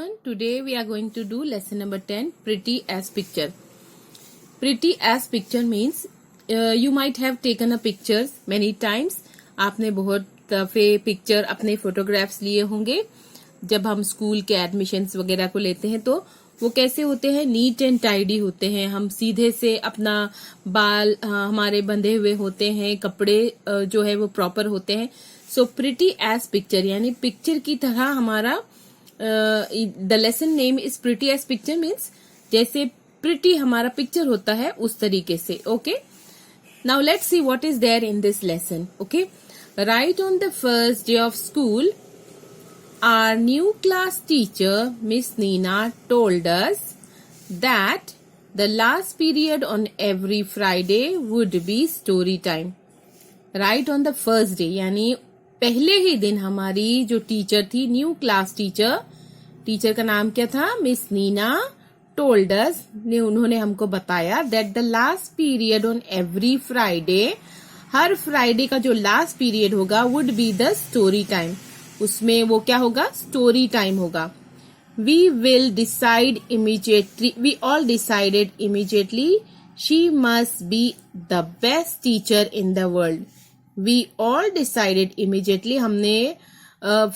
everyone. Today we are going to do lesson number 10, Pretty as Picture. Pretty as picture means you might have taken a pictures many times. आपने बहुत दफे picture अपने photographs लिए होंगे. जब हम school के एडमिशन्स वगैरह को लेते हैं तो वो कैसे होते हैं, नीट एंड टाइडी होते हैं. हम सीधे से अपना बाल हमारे बंधे हुए होते हैं, कपड़े जो है वो प्रॉपर होते हैं. सो प्रिटी एज पिक्चर यानी पिक्चर की तरह हमारा the lesson name is pretty as picture means जैसे प्रिटी हमारा पिक्चर होता है उस तरीके से. Okay, now let's see what is there in this lesson. Okay, right on the first day of school our new class teacher Miss Nina told us that the last period on every Friday would be story time. Right on the first day यानी पहले ही दिन हमारी जो teacher थी, new class teacher का नाम क्या था, मिस नीना, told us ने उन्होंने हमको बताया that the last period on every Friday, her Friday का जो लास्ट पीरियड होगा would be the story time. उसमें वो क्या होगा, स्टोरी टाइम होगा. We all decided immediately she must be the best teacher in the world. We all decided immediately, हमने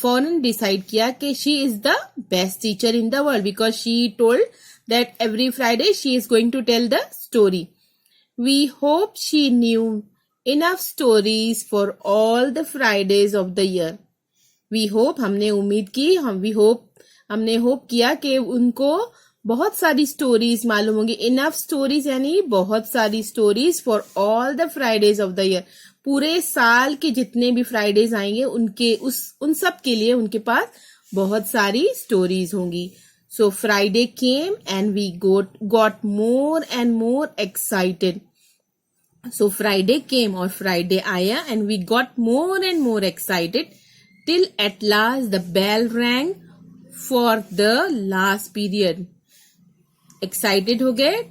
फौरन डिसाइड किया कि she is the best teacher in the world because she told that every Friday she is going to tell the story. We hope she knew enough stories for all the Fridays of the year. We hope हमने उम्मीद की, हमने hope किया कि उनको बहुत सारी stories मालूम होंगी. इनफ स्टोरीज यानी बहुत सारी stories for all the Fridays of the year. पूरे साल के जितने भी फ्राइडेज आएंगे उन सब के लिए उनके पास बहुत सारी स्टोरीज होंगी. So Friday came and we got more and more excited. So Friday came और फ्राइडे आया and we got more and more excited till at last the bell rang for the last period. Excited हो गए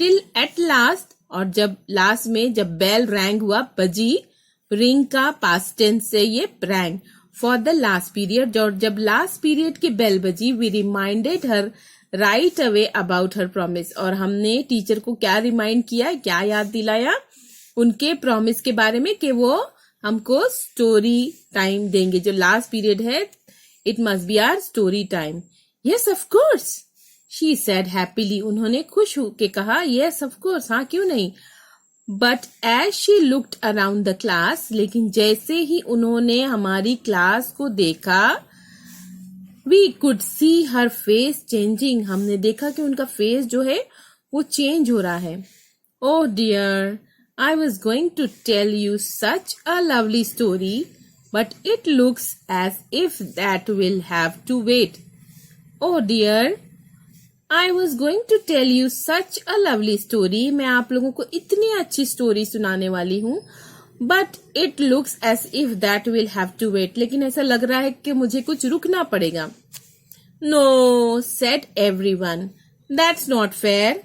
till at last, और जब last में जब bell rang हुआ, बजी, रिंग का पास्ट टेंस से ये rang, for the last period, और जब लास्ट पीरियड की बेल बजी, we reminded her right away about her promise. और हमने टीचर को क्या रिमाइंड किया, क्या याद दिलाया, उनके प्रॉमिस के बारे में कि वो हमको स्टोरी टाइम देंगे. जो लास्ट पीरियड है, it must be our story time. Yes of course she said happily. उन्होंने खुश होके कहा यस ऑफ कोर्स, हाँ क्यों नहीं. But as she looked around the class, लेकिन जैसे ही उन्होंने हमारी क्लास को देखा, we could see her face changing. हमने देखा कि उनका फेस जो है वो चेंज हो रहा है. Oh dear, I was going to tell you such a lovely story, but it looks as if that will have to wait. Oh dear, I was going to tell you such a lovely story. मैं आप लोगों को इतनी अच्छी story सुनाने वाली हूँ, but it looks as if that will have to wait. लेकिन ऐसा लग रहा है कि मुझे कुछ रुकना पड़ेगा. No, said everyone. That's not fair.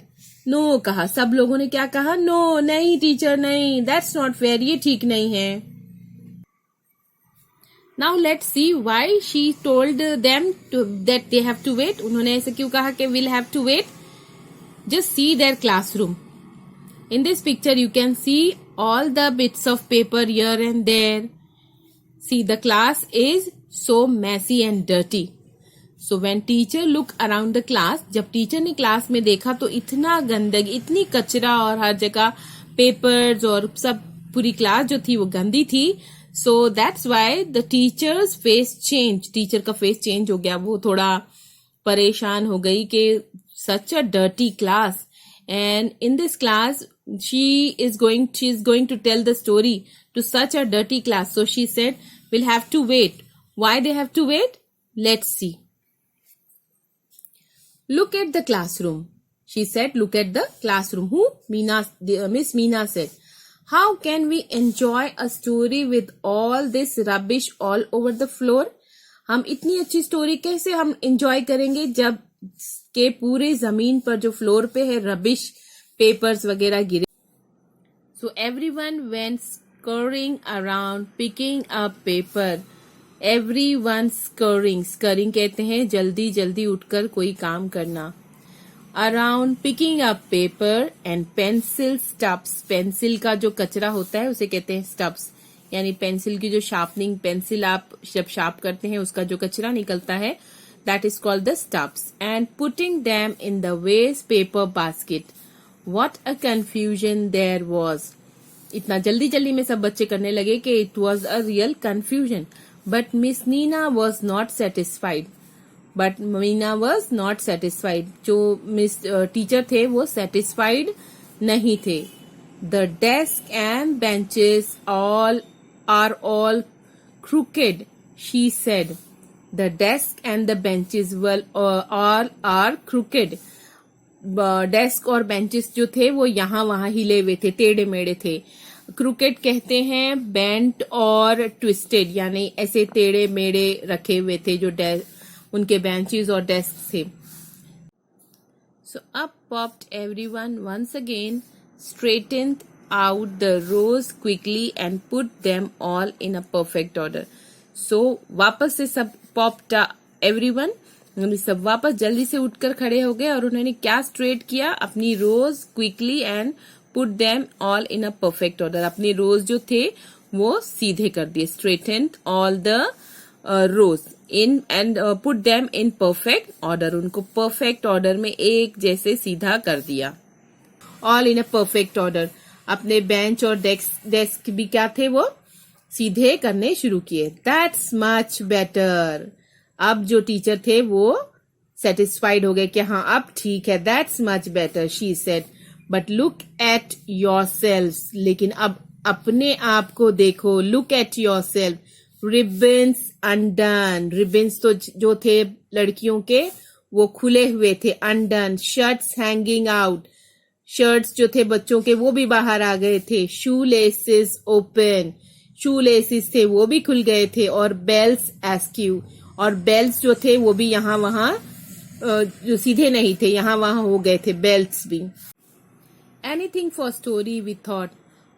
No कहा, सब लोगों ने क्या कहा, नो नहीं टीचर नहीं, दैट्स नॉट फेयर, ये ठीक नहीं है. Now let's see why she told them that they have to wait. उन्होंने ऐसे क्यों कहा कि will have to wait. Just see their classroom. In this picture you can see all the bits of paper here and there. See the class is so messy and dirty. So when teacher look around the class, जब teacher ने class में देखा तो इतना गंदगी, इतनी कचरा और हर जगह पेपर्स और सब, पूरी क्लास जो थी वो गंदी थी. So that's why the teacher's face changed. Teacher का फेस चेंज हो गया, वो थोड़ा परेशान हो गई कि such a dirty class. And in this class she is going to tell the story to such a dirty class. So she said we'll have to wait. Why they have to wait? Let's see. Look at the classroom. She said, look at the classroom. Who? Miss Meena said. How can we enjoy a story with all this rubbish all over the floor? हम इतनी अच्छी story कैसे हम enjoy करेंगे जब के पूरे जमीन पर जो फ्लोर पे है रबिश, पेपर्स वगैरह गिरे. So everyone went scurrying around picking up paper. everyone scurrying, scurrying कहते हैं जल्दी जल्दी उठकर कोई काम करना. Around picking up paper and pencil stubs, pencil का जो कचरा होता है उसे कहते हैं stubs, यानी पेंसिल की जो शार्पनिंग, पेंसिल आप जब शार्प करते हैं उसका जो कचरा निकलता है, that is called the stubs. And putting them in the waste paper basket. What a confusion there was. इतना जल्दी जल्दी में सब बच्चे करने लगे कि it was a real confusion. But Miss Nina was not satisfied. But Meena was not satisfied. जो मिस टीचर थे वो satisfied नहीं थे. The desk and benches are all crooked, she said. The desk and the benches all are crooked. Desk और benches जो थे वो यहाँ वहां हिले हुए थे, टेढ़े मेढ़े थे. क्रूकेड कहते हैं बेंट और ट्विस्टेड, यानी ऐसे टेढ़े मेढ़े रखे हुए थे जो उनके बेंचेस और डेस्क थे. So up popped everyone once again, straightened out the rows quickly and put them all in a perfect order. So वापस से सब popped everyone, सब वापस जल्दी से उठकर खड़े हो गए और उन्होंने क्या स्ट्रेट किया, अपनी rows quickly and put them all in a perfect order. अपने रोज जो थे वो सीधे कर दिए. Straightened all the rows in and put them in perfect order. उनको परफेक्ट ऑर्डर में एक जैसे सीधा कर दिया. All in a perfect order. अपने बेंच और डेस्क भी क्या थे, वो सीधे करने शुरू किए. That's much better. अब जो टीचर थे वो सेटिस्फाइड हो गए कि हाँ अब ठीक है. That's much better, she said. But look at yourselves. लेकिन अब अपने आप को देखो. Look at yourself. Ribbons undone. Ribbons तो जो थे लड़कियों के वो खुले हुए थे, undone. Shirts hanging out. Shirts जो थे बच्चों के वो भी बाहर आ गए थे. Shoe laces open. Shoe laces थे वो भी खुल गए थे. और बेल्स एस्क्यू. और बेल्ट्स जो थे वो भी यहाँ वहां जो सीधे नहीं थे, यहाँ वहां हो गए थे बेल्ट्स भी. Anything for story we thought.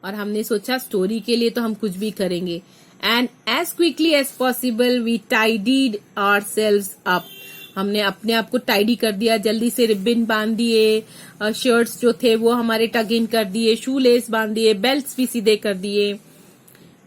और हमने सोचा स्टोरी के लिए तो हम कुछ भी करेंगे. And as quickly as possible we tidied ourselves up. हमने अपने आप को टाइडी कर दिया, जल्दी से रिबन बांध दिए. शर्ट्स जो थे वो हमारे टग इन कर दिए, शू लेस बांध दिए, बेल्ट्स भी सीधे कर दिए.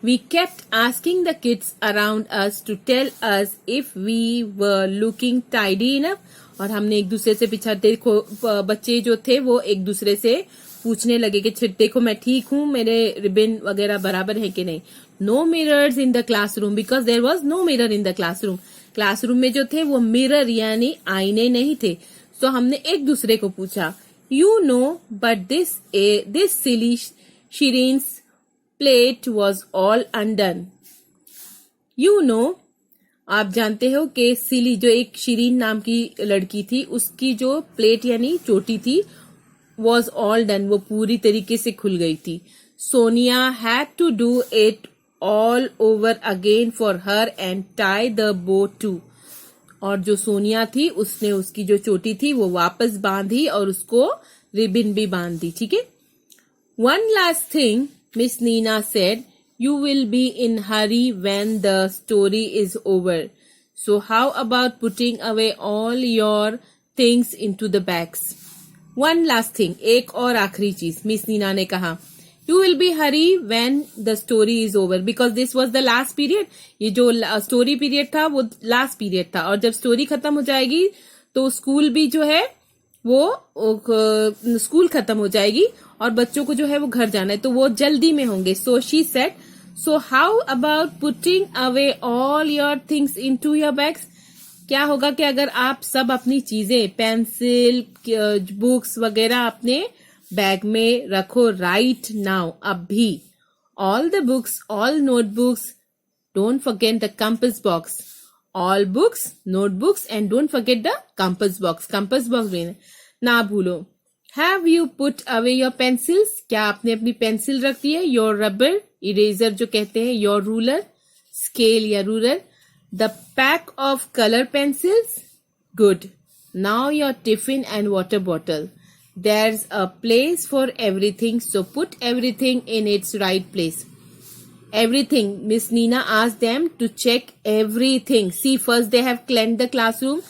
We kept asking the kids around us to tell us if we were looking tidy enough. और हमने एक दूसरे से पूछा. देखो बच्चे जो थे वो एक दूसरे से पूछने लगे कि देखो मैं ठीक हूँ, मेरे रिबन वगैरह बराबर है कि नहीं. No mirrors in the classroom because there was no mirror in the classroom. Classroom में जो थे वो मिरर यानी आईने नहीं थे. तो हमने एक दूसरे को पूछा. You know but this silly शिरीन्स plate was all undone. You know, आप जानते हो कि सिली जो एक शिरीन नाम की लड़की थी उसकी जो प्लेट यानी चोटी थी was all done, वो पूरी तरीके से खुल गई थी. Sonia had to do it all over again for her and tie the bow too. और जो सोनिया थी उसने उसकी जो चोटी थी वो वापस बांधी और उसको रिबन भी बांध दी. ठीक है. One last thing, Miss Nina said, you will be in hurry when the story is over. So how about putting away all your things into the bags? One last thing, एक और आखिरी चीज Miss Nina ने कहा. You will be hurry when the story is over because this was the last period. ये जो story period था वो last period था और जब story खत्म हो जाएगी तो स्कूल भी जो है वो स्कूल खत्म हो जाएगी और बच्चों को जो है वो घर जाना है तो वो जल्दी में होंगे. So she said, so how about putting away all your things into your bags. क्या होगा कि अगर आप सब अपनी चीजें, पेंसिल, बुक्स वगैरह अपने बैग में रखो राइट नाउ, अभी. All the books, all notebooks, don't forget the compass box. All books, notebooks and don't forget the compass box. Compass box ना भूलो. Have you put away your pencils? क्या आपने अपनी पेंसिल रख दी है? Your rubber, eraser जो कहते हैं, your ruler, scale या ruler, the pack of color pencils? Good. Now your tiffin and water bottle. There's a place for everything, so put everything in its right place. everything. Miss Nina asked them to check everything. See, first they have cleaned the classroom,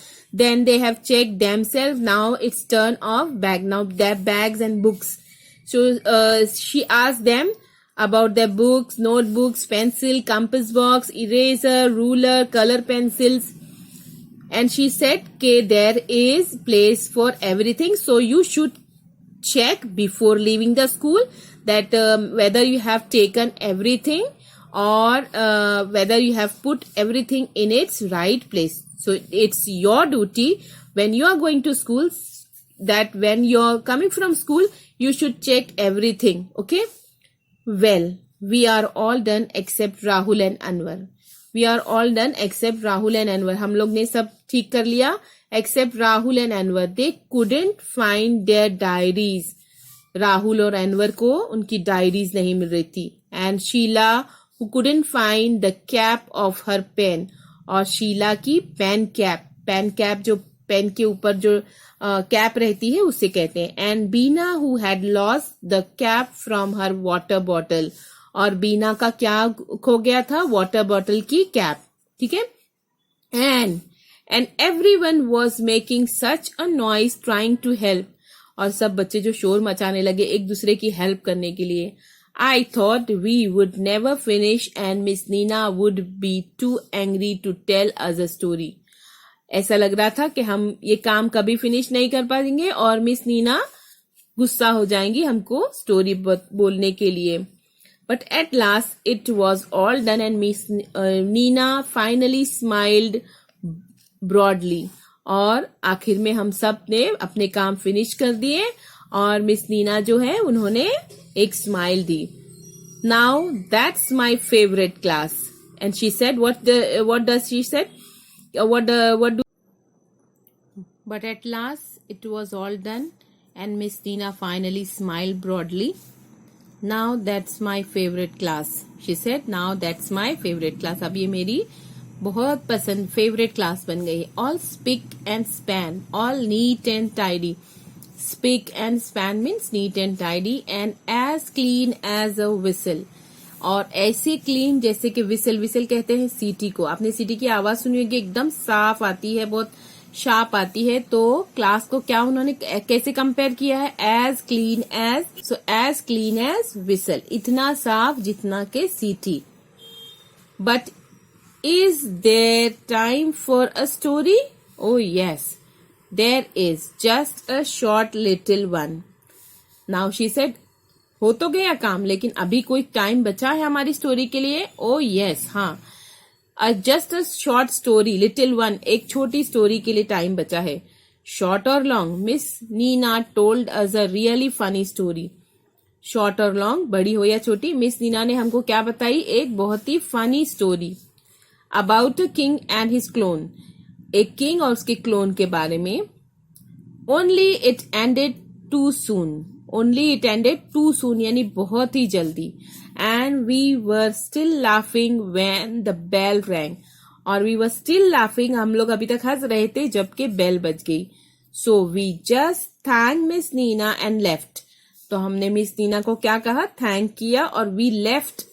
then they have checked themselves. Now it's turn of bag. Now their bags and books. So she asked them about their books, notebooks, pencil, compass box, eraser, ruler, color pencils. And she said, okay, there is place for everything. So you should check before leaving the school that whether you have taken everything or whether you have put everything in its right place. So it's your duty when you are going to school, that when you're coming from school, you should check everything. Okay. Well, we are all done except Rahul and Anwar. We are all done except Rahul and Anwar. हम लोग ने सब ठीक कर लिया except Rahul and Anwar. They couldn't find their diaries. Rahul और अनवर को उनकी डायरीज नहीं मिल रही थी. And Sheela who couldn't find the cap of her pen. और शीला की पेन कैप जो पेन के ऊपर जो कैप रहती है उसे कहते हैं. And Beena who had lost the cap from her water bottle. और बीना का क्या खो गया था? वाटर बॉटल की कैप. ठीक है. And everyone was making such a noise trying to help. और सब बच्चे जो शोर मचाने लगे एक दूसरे की हेल्प करने के लिए. I thought we would never finish and Miss Nina would be too angry to tell us a story. ऐसा लग रहा था कि हम ये काम कभी फिनिश नहीं कर पाएंगे और मिस नीना गुस्सा हो जाएंगी हमको स्टोरी बोलने के लिए. But at last it was all done and Miss Nina finally smiled broadly. और आखिर में हम सब ने अपने काम फिनिश कर दिए और मिस नीना जो है उन्होंने एक smile the. Now that's my favorite class. And she said, what does she said? But at last it was all done and Miss Nina finally smiled broadly. Now that's my favorite class. She said, now that's my favorite class. अब ये मेरी बहुत पसंद favourite class बन गई. All spick and span, all neat and tidy. Spick and span means neat and tidy. And as clean as a whistle. और ऐसे clean जैसे कि विसल कहते हैं सीटी को. आपने सीटी की आवाज सुनी होगी, एकदम साफ आती है, बहुत शार्प आती है. तो क्लास को क्या उन्होंने कैसे कंपेयर किया है? As clean as whistle. इतना साफ जितना के सीटी. But is there time for a story? Oh yes, there is, just a short little one. Now she said, हो तो गया काम लेकिन अभी कोई टाइम बचा है हमारी स्टोरी के लिए. Oh yes, हाँ, just a short story, little one, एक छोटी स्टोरी के लिए टाइम बचा है. Short or long? Miss Nina told us a really funny story. Short or long, बड़ी हो या छोटी, मिस नीना ने हमको क्या बताई? एक बहुत ही funny story. About a king and his clone. एक किंग और उसके क्लोन के बारे में. Only it ended too soon. Only it ended too soon यानी बहुत ही जल्दी. And we were still laughing when the bell rang. और we were still laughing, हम लोग अभी तक हंस रहे थे जबकि बेल बज गई. So we just thanked Miss Nina and left. तो हमने मिस नीना को क्या कहा? थैंक किया और we left.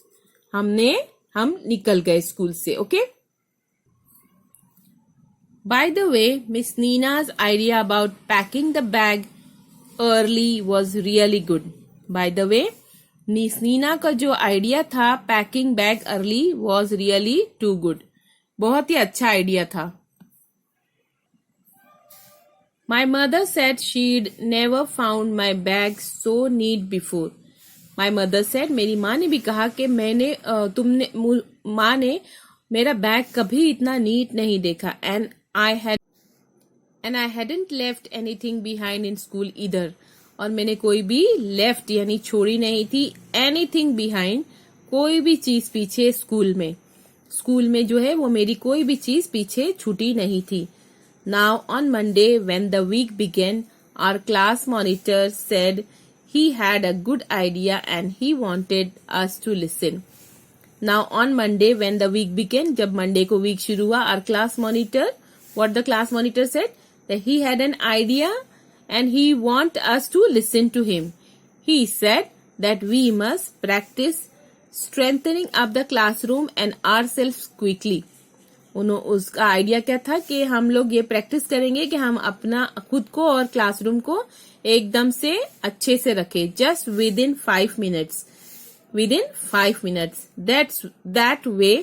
हम निकल गए स्कूल से. Okay. By the way, miss Neena's idea about packing the bag early was really good. By the way, miss Neena का जो आइडिया था packing bag early was really too good. बहुत ही अच्छा आइडिया था. My mother said she'd never found my bag so neat before. My mother said, मेरी माँ ने भी कहा कि माँ ने मेरा बैग कभी इतना नीट नहीं देखा. And I hadn't left anything behind in school either. और मैंने कोई भी लेफ्ट यानी छोड़ी नहीं थी एनीथिंग बिहाइंड, कोई भी चीज पीछे स्कूल में जो है वो मेरी कोई भी चीज पीछे छूटी नहीं थी. Now on Monday when the week began, our class monitor said he had a good idea and he wanted us to listen. Now on Monday when the week began, जब मंडे को वीक शुरू हुआ, our class monitor, what the class monitor said, that he had an idea and he want us to listen to him. He said that we must practice strengthening up the classroom and ourselves quickly. उसका idea क्या था कि हम लोग ये practice करेंगे कि हम अपना खुद को और क्लासरूम को एकदम से अच्छे से रखें, just with in 5 minutes. That way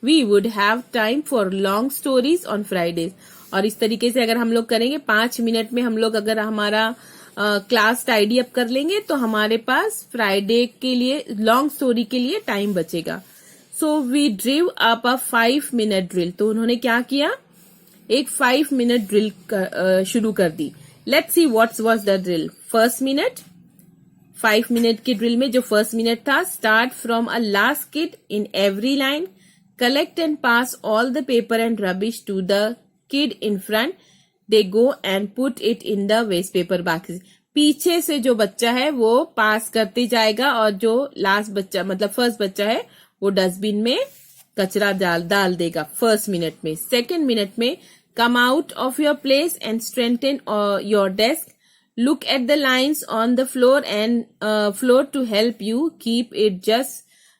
we would have time for long stories on Fridays. और इस तरीके से अगर हम लोग करेंगे 5 मिनट में हम लोग अगर हमारा क्लास टाइडी अप कर लेंगे तो हमारे पास फ्राइडे के लिए लॉन्ग स्टोरी के लिए टाइम बचेगा. So we drew up a 5 minute drill. तो उन्होंने क्या किया, एक 5 मिनट ड्रिल शुरू कर दी. Let's see what was the drill. First minute, 5 minute की ड्रिल में जो फर्स्ट मिनट था, start from a last kid in every line, collect and pass all the paper and rubbish to the kid in front, they go and put it in the waste paper basket. पीछे से जो बच्चा है वो पास करते जाएगा और जो लास्ट बच्चा मतलब फर्स्ट बच्चा है वो डस्टबिन में कचरा डाल देगा फर्स्ट मिनट में. सेकेंड मिनट में, come out of your place and strengthen your desk, look at the lines on the floor to help you keep it just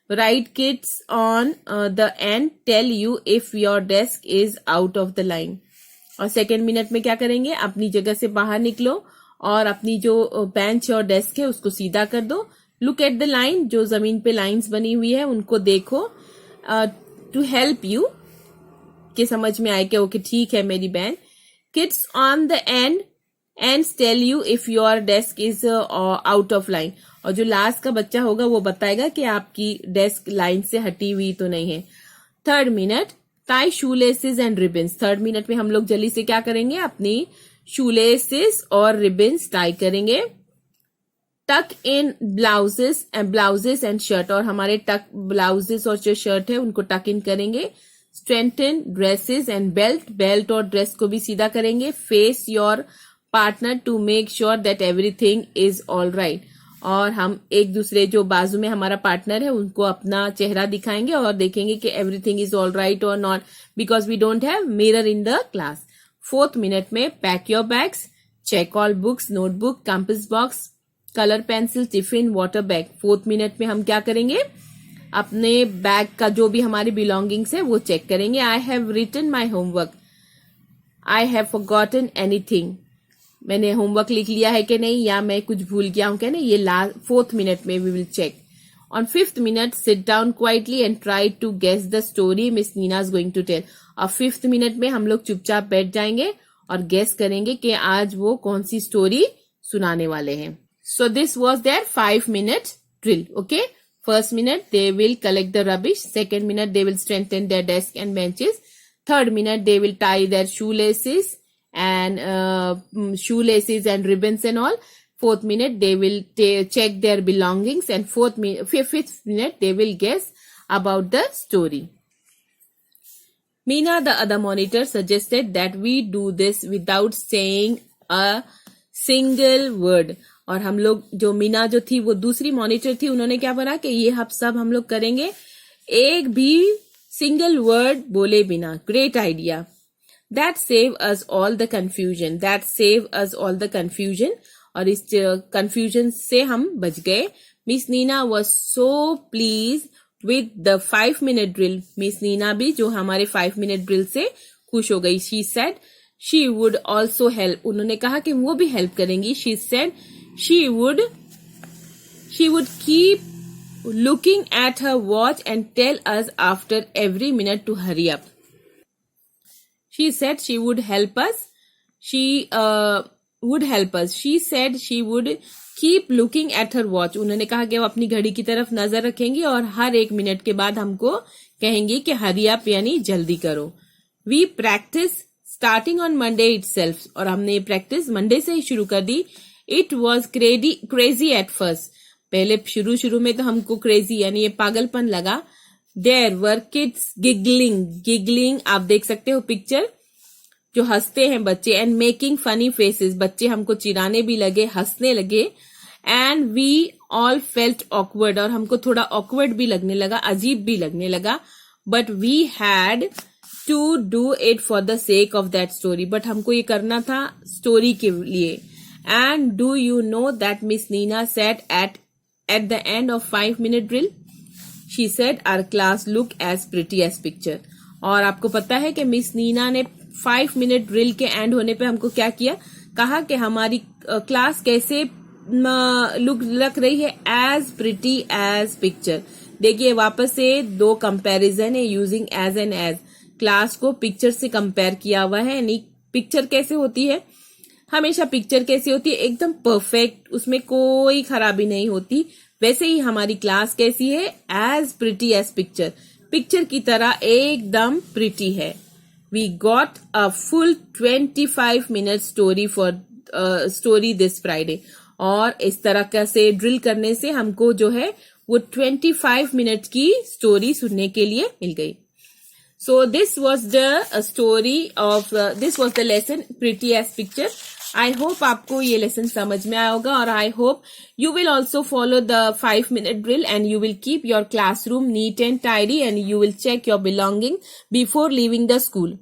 right. Kids on the end tell you if your desk is out of the line. और second minute में क्या करेंगे, अपनी जगह से बाहर निकलो और अपनी जो बेंच और डेस्क है उसको सीधा कर दो. लुक एट द लाइन, जो जमीन पे लाइंस बनी हुई है उनको देखो, टू हेल्प यू कि समझ में आए कि ओके ठीक है मेरी bench. Kids on the end and tell you if your desk is out of line. और जो लास्ट का बच्चा होगा वो बताएगा कि आपकी डेस्क लाइन से हटी हुई तो नहीं है. Third minute, tie shoelaces and ribbons. Third minute में हम लोग जल्दी से क्या करेंगे, अपनी शूलेसेस और रिबन्स टाई करेंगे. टक इन ब्लाउजेस एंड शर्ट. और हमारे टक ब्लाउजेस और जो शर्ट है उनको टक इन करेंगे. स्ट्रेंथन ड्रेसेस एंड बेल्ट और ड्रेस को भी सीधा करेंगे. Face your partner to make sure that everything is all right. और हम एक दूसरे जो बाजू में हमारा पार्टनर है उनको अपना चेहरा दिखाएंगे और देखेंगे कि एवरीथिंग इज ऑल राइट और not, because we don't have mirror in the class. Fourth minute में, pack your bags, check all books, notebook, compass box, colour pencil, tiffin, water bag. Fourth minute में हम क्या करेंगे, अपने bag का जो भी हमारी बिलोंगिंग्स है वो चेक करेंगे. I have written my homework, I have forgotten anything. मैंने होमवर्क लिख लिया है कि नहीं, या मैं कुछ भूल गया हूं क्या नहीं, ये फोर्थ मिनट में we will check. On fifth minute, sit down quietly and try to guess the story miss Nina is going to tell. और फिफ्थ मिनट में हम लोग चुपचाप बैठ जाएंगे और गेस करेंगे कि आज वो कौन सी स्टोरी सुनाने वाले हैं. So this was their 5 minute drill. Okay, first minute they will collect the rubbish. Second minute they will straighten their desk and benches. Third minute they will tie their shoelaces and ribbons and all. Fourth minute they will check their belongings, and fifth minute they will guess about the story. Meena, the other monitor, suggested that we do this without saying a single word. और हम लोग जो मीना जो थी वो दूसरी monitor थी, उन्होंने क्या बोला कि ये हम लोग करेंगे एक भी सिंगल वर्ड बोले बिना. Great idea. That save us all the confusion. और इस confusion से हम बच गए. Miss Nina was so pleased with the 5 minute drill. Miss Nina भी जो हमारे 5 minute drill से खुश हो गई. She said she would also help. उन्होंने कहा कि वो भी हेल्प करेंगी. She said she would keep looking at her watch and tell us after every minute to hurry up. She said she would help us. She said she would keep looking at her watch. उन्होंने कहा कि वो अपनी घड़ी की तरफ नजर रखेंगी और हर 1 मिनट के बाद हमको कहेंगी कि hurry up यानी जल्दी करो. We practice starting on Monday itself. और हमने ये प्रैक्टिस मंडे से ही शुरू कर दी. It was crazy at first. पहले शुरू में तो हमको crazy यानी ये पागलपन लगा. There were kids giggling, आप देख सकते हो पिक्चर, जो हंसते हैं बच्चे, and making funny faces, बच्चे हमको चिढ़ाने भी लगे, हंसने लगे. And we all felt awkward, और हमको थोड़ा awkward भी लगने लगा, अजीब भी लगने लगा. But we had to do it for the sake of that story. But हमको ये करना था स्टोरी के लिए. And do you know that Miss Nina said at the end of 5 minute drill? She said our class look as pretty as picture. और आपको पता है कि मिस नीना ने 5 मिनट ड्रिल के एंड होने पे हमको क्या किया, कहा कि हमारी क्लास कैसे लुक लग रही है, एज प्रिटी एज पिक्चर। देखिए वापस से 2 कंपैरिजन है using as and as. Class को पिक्चर से कंपेयर किया हुआ है, यानी पिक्चर कैसे होती है, हमेशा पिक्चर कैसी होती है, एकदम परफेक्ट, उसमें कोई खराबी नहीं होती। वैसे ही हमारी क्लास कैसी है, as pretty as picture, picture की तरह एकदम प्रिटी है। We got a full 25 minute story this Friday. और इस तरह से ड्रिल करने से हमको जो है वो 25 मिनट की स्टोरी सुनने के लिए मिल गई। So this was the story of this was the lesson pretty as picture. I hope आपको ये lesson समझ में आया होगा, और I hope you will also follow the 5-minute drill and you will keep your classroom neat and tidy and you will check your belonging before leaving the school.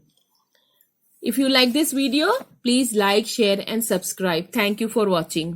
If you like this video, please like, share and subscribe. Thank you for watching.